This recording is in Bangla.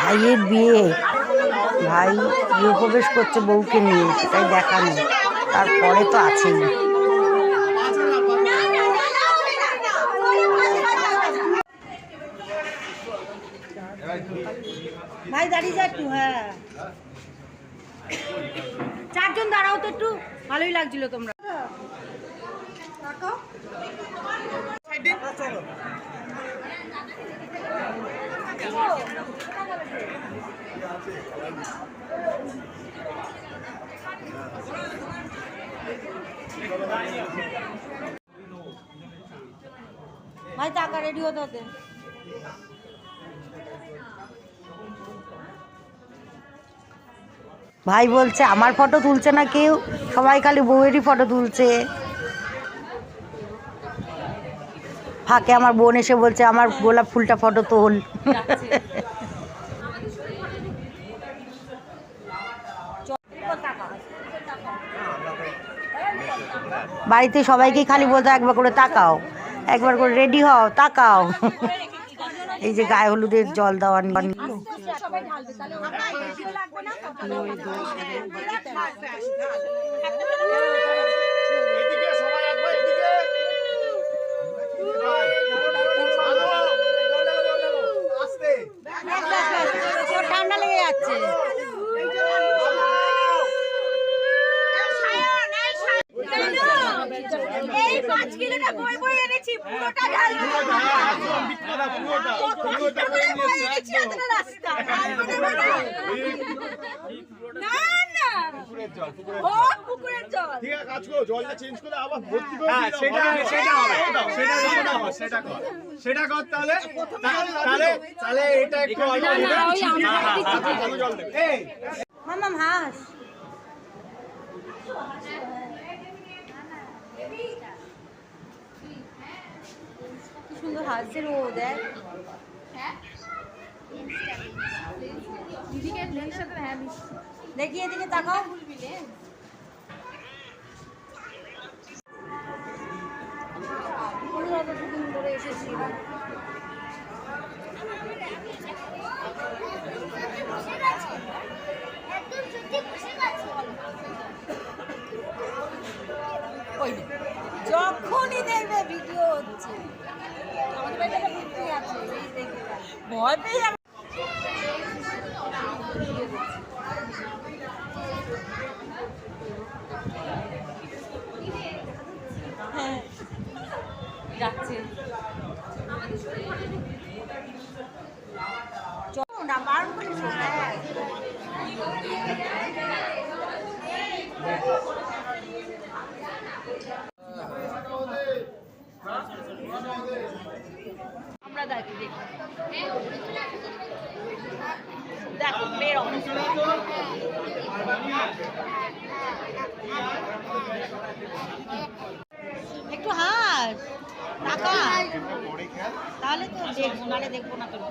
ভাইয়ের বিয়ে, ভাই গৃহপ্রবেশ করছে বউকে নিয়ে, সেটাই দেখানো। তারপরে তো আছেই। ভাই দাঁড়িয়ে যা একটু। হ্যাঁ, চারজন দাঁড়াও তো একটু, ভালোই লাগছিল তোমরা। ভাই টাকা রেডি হতে হতে। ভাই বলছে আমার ফটো তুলছে না কেউ, সবাই খালি বউয়েরই ফটো তুলছে। ফাঁকে আমার বোন এসে বলছে আমার গোলাপ ফুলটা ফটো তোল। বাড়িতে সবাইকেই খালি বলতো একবার করে তাকাও, একবার করে রেডি হও, তাকাও। এই যে গায়ে হলুদের জল দেওয়া নিয়ে ঠান্ডা লেগে যাচ্ছে। এই 5 কিলোটা বই বই এনেছি, পুরোটা ঢালবো। না না ও পুকুরের জল। ঠিক আছে, কাজ করো, জলটা চেঞ্জ করে আবার ভর্তি করে দাও। সেটা হবে, সেটা কর। তাহলে এটা একটু অল্প জল দেবে। এই মামা হাস সুন্দর হাসছে ও, দেখ। দেখি এদিকে তাকাও। এসেছি যখনই দেখবে ভিডিও হচ্ছে, ভয় পেয়ে যাবে। হ্যাঁ যাচ্ছে, চলো না বারণ করিস। আমরা দেখি দেখো বের একটু হাস টাকা, তাহলে তো দেখবো, নাহলে দেখবো না। তোর